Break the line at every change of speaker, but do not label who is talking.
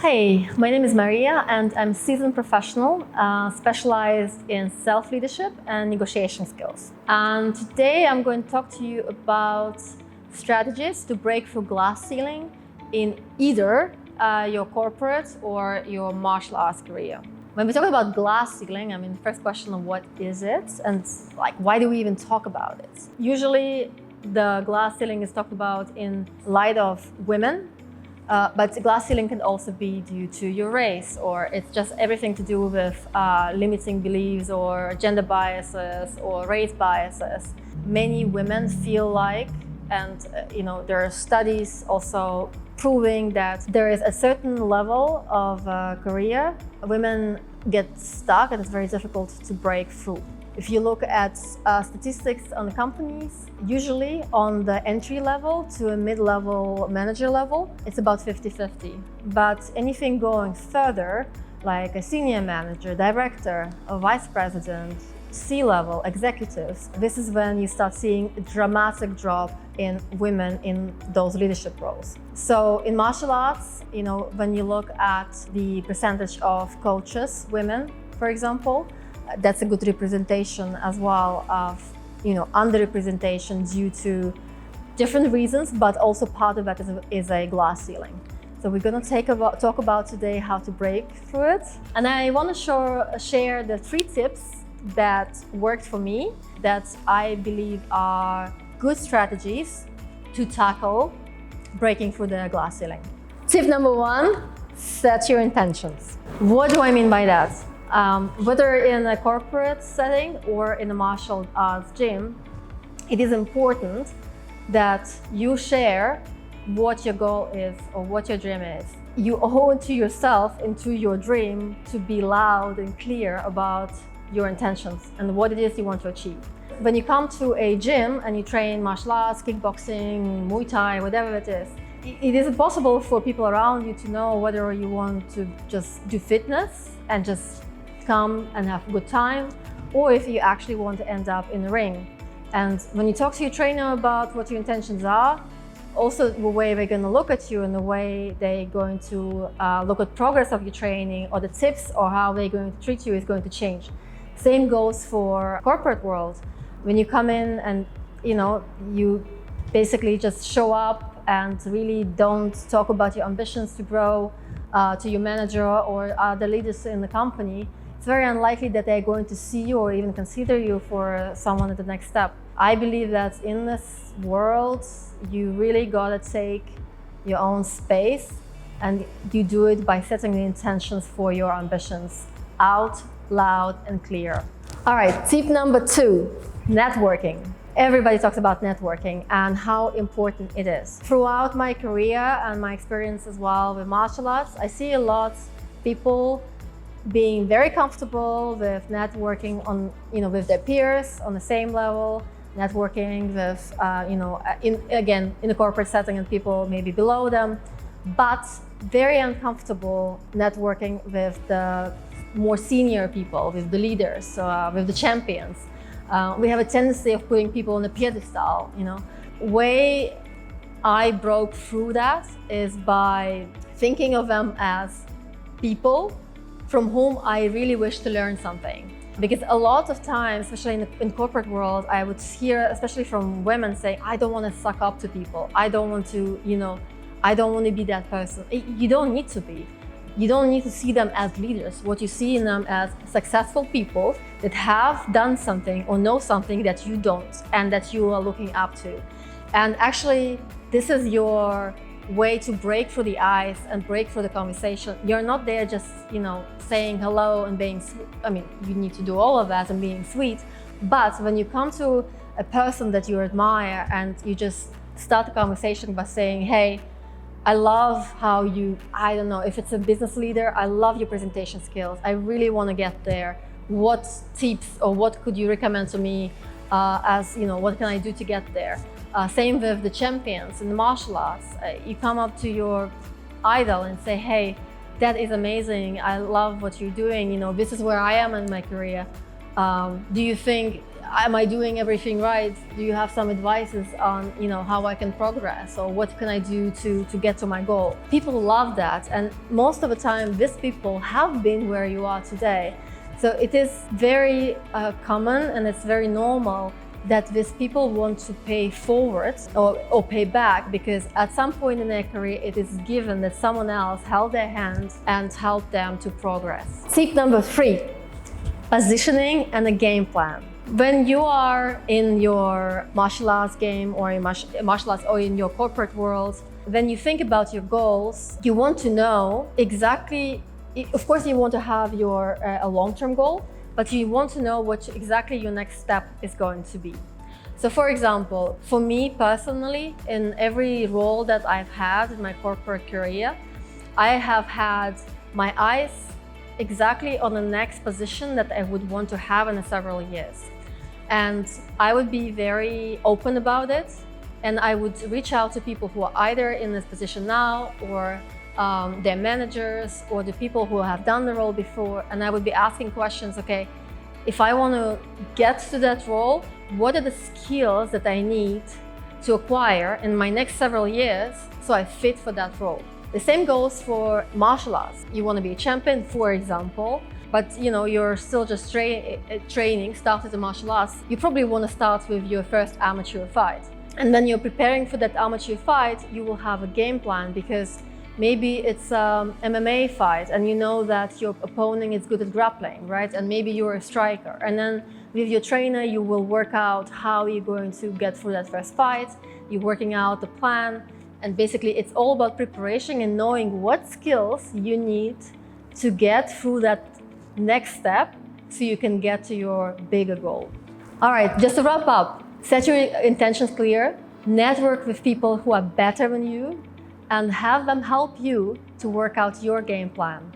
Hey, my name is Maria and I'm a seasoned professional specialized in self-leadership and negotiation skills. And today I'm going to talk to you about strategies to break through glass ceiling in either your corporate or your martial arts career. When we talk about glass ceiling, I mean, the first question of what is it and why do we even talk about it? Usually the glass ceiling is talked about in light of women. But the glass ceiling can also be due to your race, or it's just everything to do with limiting beliefs or gender biases or race biases. Many women feel like, and there are studies also proving that there is a certain level of career women get stuck and it's very difficult to break through. If you look at statistics on companies, usually on the entry level to a mid-level manager level, it's about 50-50. But anything going further, like a senior manager, director, a vice president, C-level executives, this is when you start seeing a dramatic drop in women in those leadership roles. So in martial arts, when you look at the percentage of coaches, women, for example, that's a good representation as well of underrepresentation due to different reasons, but also part of that is a glass ceiling. So we're going to talk about today how to break through it. And I want to share the 3 tips that worked for me that I believe are good strategies to tackle breaking through the glass ceiling. Tip number 1, set your intentions. What do I mean by that? Whether in a corporate setting or in a martial arts gym, it is important that you share what your goal is or what your dream is. You owe it to yourself and to your dream to be loud and clear about your intentions and what it is you want to achieve. When you come to a gym and you train martial arts, kickboxing, Muay Thai, whatever it is impossible for people around you to know whether you want to just do fitness and just come and have a good time, or if you actually want to end up in the ring. And when you talk to your trainer about what your intentions are, also the way they're going to look at you and the way they're going to look at progress of your training or the tips or how they're going to treat you is going to change. Same goes for corporate world. When you come in and you basically just show up and really don't talk about your ambitions to grow to your manager or other leaders in the company, it's very unlikely that they're going to see you or even consider you for someone at the next step. I believe that in this world, you really gotta take your own space, and you do it by setting the intentions for your ambitions out loud and clear. All right, tip number 2, networking. Everybody talks about networking and how important it is. Throughout my career and my experience as well with martial arts, I see a lot of people being very comfortable with networking on, with their peers on the same level, networking with, in a corporate setting and people maybe below them, but very uncomfortable networking with the more senior people, with the leaders, with the champions. We have a tendency of putting people on a pedestal, Way I broke through that is by thinking of them as people from whom I really wish to learn something. Because a lot of times, especially in the corporate world, I would hear, especially from women, saying, I don't want to suck up to people. I don't want to, I don't want to be that person. You don't need to be. You don't need to see them as leaders. What you see in them as successful people that have done something or know something that you don't and that you are looking up to. And actually, this is your way to break through the ice and break through the conversation. You're not there just, saying hello and being, you need to do all of that and being sweet. But when you come to a person that you admire and you just start the conversation by saying, hey, I love how if it's a business leader, I love your presentation skills. I really want to get there. What tips or what could you recommend to me what can I do to get there? Same with the champions in the martial arts. You come up to your idol and say, hey, that is amazing. I love what you're doing. This is where I am in my career. Do you think am I doing everything right? Do you have some advices on, how I can progress, or what can I do to get to my goal? People love that, and most of the time these people have been where you are today. So it is very common, and it's very normal that these people want to pay forward or pay back, because at some point in their career it is given that someone else held their hand and helped them to progress. Tip number 3, positioning and a game plan. When you are in your martial arts game or in martial arts or in your corporate world, when you think about your goals, you want to know exactly, of course you want to have your a long-term goal, but you want to know what exactly your next step is going to be. So for example, for me personally, in every role that I've had in my corporate career, I have had my eyes exactly on the next position that I would want to have in several years. And I would be very open about it, and I would reach out to people who are either in this position now, or their managers, or the people who have done the role before, and I would be asking questions. Okay, if I want to get to that role, what are the skills that I need to acquire in my next several years so I fit for that role? The same goes for martial arts. You want to be a champion, for example, but you're still just training, started the martial arts. You probably want to start with your first amateur fight. And when you're preparing for that amateur fight, you will have a game plan, because maybe it's an MMA fight and you know that your opponent is good at grappling, right? And maybe you're a striker. And then with your trainer, you will work out how you're going to get through that first fight. You're working out the plan. And basically, it's all about preparation and knowing what skills you need to get through that next step so you can get to your bigger goal. All right, just to wrap up, set your intentions clear, network with people who are better than you, and have them help you to work out your game plan.